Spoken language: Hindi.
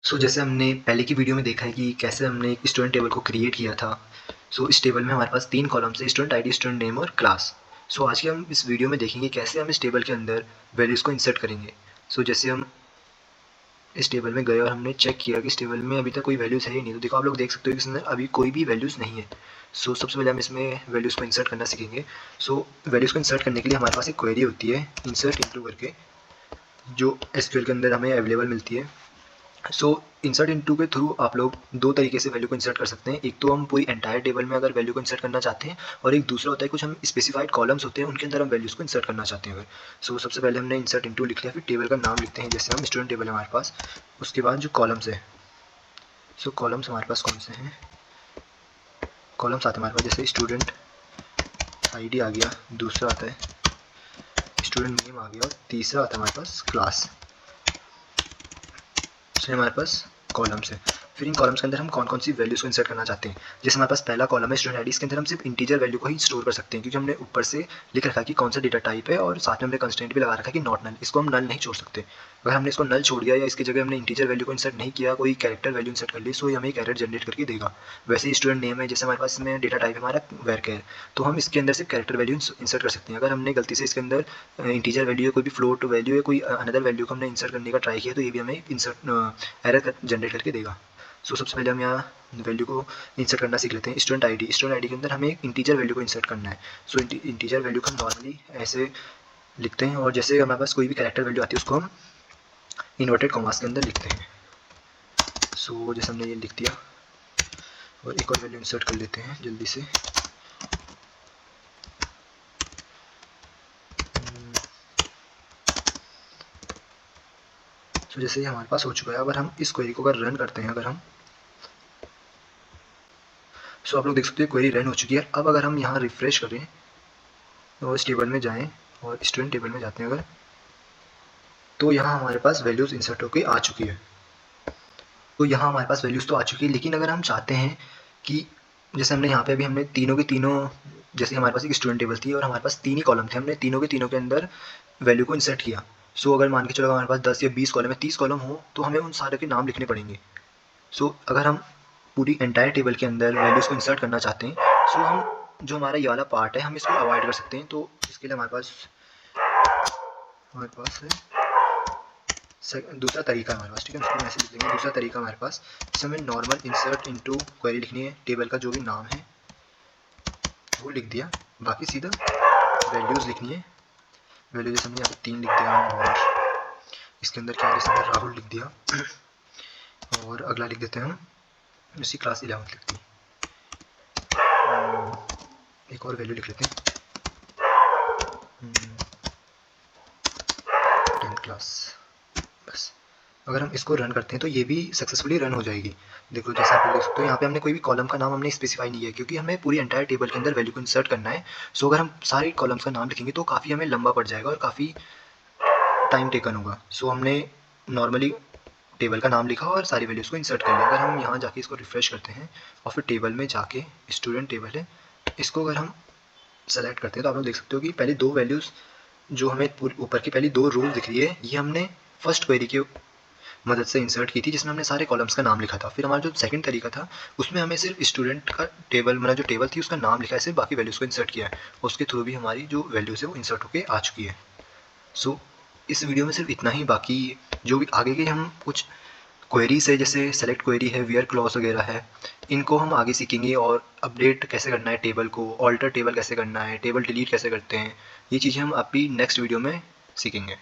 जैसे हमने पहले की वीडियो में देखा है कि कैसे हमने एक स्टूडेंट टेबल को क्रिएट किया था। इस टेबल में हमारे पास 3 कॉलम्स है, स्टूडेंट आईडी, स्टूडेंट नेम और क्लास। आज के हम इस वीडियो में देखेंगे कैसे हम इस टेबल के अंदर वैल्यूज़ को इंसर्ट करेंगे। जैसे हम इस टेबल में गए और हमने चेक किया कि इस टेबल में अभी तक कोई वैल्यूज़ है ही नहीं, तो देखो आप लोग देख सकते हो कि इसमें अभी कोई भी वैल्यूज़ नहीं है। सबसे पहले हम इसमें वैल्यूज़ को इंसर्ट करना सीखेंगे। वैल्यूज़ को इंसर्ट करने के लिए हमारे पास एक क्वेरी होती है इंसर्ट इनटू करके, जो एसक्यूएल के अंदर हमें अवेलेबल मिलती है। इंसर्ट इनटू के थ्रू आप लोग दो तरीके से वैल्यू को इंसर्ट कर सकते हैं। एक तो हम पूरी एंटायर टेबल में अगर वैल्यू को इंसर्ट करना चाहते हैं, और एक दूसरा होता है कुछ हम स्पेसिफाइड कॉलम्स होते हैं उनके अंदर हम वैल्यूज़ को इंसर्ट करना चाहते हैं अगर। सबसे पहले हमने इंसर्ट इनटू लिख लिया, फिर टेबल का नाम लिखते हैं, जैसे हम स्टूडेंट टेबल है हमारे पास। उसके बाद जो कॉलम्स है, कॉलम्स हमारे पास कौन से हैं, कॉलम्स आते हैं हमारे पास, जैसे स्टूडेंट आईडी आ गया, दूसरा आता है स्टूडेंट नेम आ गया, और तीसरा आता है हमारे पास क्लास। हमारे पास कॉलम्स है। फिर इन कॉलम्स के अंदर हम कौन कौन सी वैल्यूज़ को इंसर्ट करना चाहते हैं। जैसे हमारे पास पहला कॉलम है स्टूडेंट आईडी, इसके अंदर हम सिर्फ इंटीजर वैल्यू को ही स्टोर कर सकते हैं, क्योंकि हमने ऊपर से लिख रखा है कि कौन सा डेटा टाइप है, और साथ में हमने कंस्टेंट भी लगा रखा है कि नॉट नल। इसको हम नल नहीं छोड़ सकते। अगर हमने इसको नल छोड़ दिया या इसकी जगह हमने इंटीजर वैल्यू को इंसर्ट नहीं किया, कोई कैरेक्टर वैल्यू इंसर्ट कर ली, ये हमें एक एरर जनरेट करके देगा। वैसे ही स्टूडेंट नेम है, जैसे हमारे पास इसमें डेटा टाइप है हमारा वेरचर, तो हम इसके अंदर सिर्फ कैरेक्टर वैल्यू इंसर्ट कर सकते हैं। अगर हमने गलती से इसके अंदर इंटीजर वैल्यू या कोई भी फ्लोट वैल्यू या कोई अनदर वैल्यू को हमने इंसर्ट करने का ट्राई किया, तो ये भी हमें एरर जनरेट करके देगा। सबसे पहले हम यहाँ वैल्यू को इंसर्ट करना सीख लेते हैं। स्टूडेंट आईडी के अंदर हमें एक इंटीजर वैल्यू को इंसर्ट करना है। इंटीजर वैल्यू को हम नॉर्मली ऐसे लिखते हैं, और जैसे हमारे पास कोई भी कैरेक्टर वैल्यू आती है उसको हम इन्वर्टेड कॉमास के अंदर लिखते हैं। जैसे हमने ये लिख दिया, और एक और वैल्यू इंसर्ट कर लेते हैं जल्दी से। जैसे ये हमारे पास हो चुका है। अगर हम इस क्वेरी को अगर रन करते हैं, अगर हम आप लोग देख सकते हैं क्वेरी रन हो चुकी है। अब अगर हम यहाँ रिफ्रेश करें और इस टेबल में जाएं और स्टूडेंट टेबल में जाते हैं अगर, तो यहाँ हमारे पास वैल्यूज़ इंसर्ट होकर आ चुकी है। तो यहाँ हमारे पास वैल्यूज़ तो आ चुकी है, लेकिन अगर हम चाहते हैं कि जैसे हमने यहाँ पे अभी हमने तीनों के तीनों, जैसे हमारे पास एक स्टूडेंट टेबल थी और हमारे पास 3 ही कॉलम थे, हमने तीनों के अंदर वैल्यू को इंसर्ट किया। अगर मान के चलो हमारे पास 10 या 20 कॉलम है, 30 कॉलम हो, तो हमें उन सारे के नाम लिखने पड़ेंगे। अगर हम पूरी एंटायर टेबल के अंदर वैल्यूज़ को इंसर्ट करना चाहते हैं, हम जो हमारा ये वाला पार्ट है हम इसको अवॉइड कर सकते हैं। तो इसके लिए हमारे पास है दूसरा तरीका हमारे पास, ठीक है। इसको ऐसे लिख देंगे, दूसरा तरीका हमारे पास, जिसमें हमें नॉर्मल इंसर्ट इनटू क्वेरी लिखनी है, टेबल का जो भी नाम है वो लिख दिया, बाकी सीधा वैल्यूज़ लिखनी है। वैल्यू जैसे हमने यहाँ पे 3 लिख दिया, और इसके अंदर क्या है, जैसे हमने राहुल लिख दिया, और अगला लिख देते हैं हम उसी क्लास 11 लिखती है। एक और वैल्यू लिख लेते हैं 10th क्लास, बस। अगर हम इसको रन करते हैं तो ये भी सक्सेसफुली रन हो जाएगी। देखो जैसा आप देख सकते हो यहाँ पे हमने कोई भी कॉलम का नाम हमने स्पेसिफाई नहीं किया, क्योंकि हमें पूरी एंटायर टेबल के अंदर वैल्यू को इंसर्ट करना है। अगर हम सारे कॉलम्स का नाम लिखेंगे तो काफ़ी हमें लंबा पड़ जाएगा और काफ़ी टाइम टेकन होगा। हमने नॉर्मली टेबल का नाम लिखा और सारी वैल्यूज़ को इंसर्ट कर लिया। अगर हम यहाँ जाके इसको रिफ्रेश करते हैं और फिर टेबल में जाके स्टूडेंट टेबल है, इसको अगर हम सेलेक्ट करते हैं तो आप लोग देख सकते हो कि पहले 2 वैल्यूज़ जो हमें ऊपर की पहली 2 रोज दिख रही है, ये हमने फर्स्ट क्वेरी की मदद से इंसर्ट की थी, जिसमें हमने सारे कॉलम्स का नाम लिखा था। फिर हमारा जो सेकंड तरीका था उसमें हमें सिर्फ स्टूडेंट का टेबल, मतलब जो टेबल थी उसका नाम लिखा है, सिर्फ बाकी वैल्यूज़ को इंसर्ट किया है, उसके थ्रू भी हमारी जो वैल्यूज़ है वो इंसर्ट होकर आ चुकी है। इस वीडियो में सिर्फ इतना ही। बाकी जो भी आगे के हम कुछ क्वेरीज है, जैसे सेलेक्ट क्वेरी है, वेयर क्लॉज वगैरह है, इनको हम आगे सीखेंगे, और अपडेट कैसे करना है टेबल को, ऑल्टर टेबल कैसे करना है, टेबल डिलीट कैसे करते हैं, ये चीज़ें हम अभी नेक्स्ट वीडियो में सीखेंगे।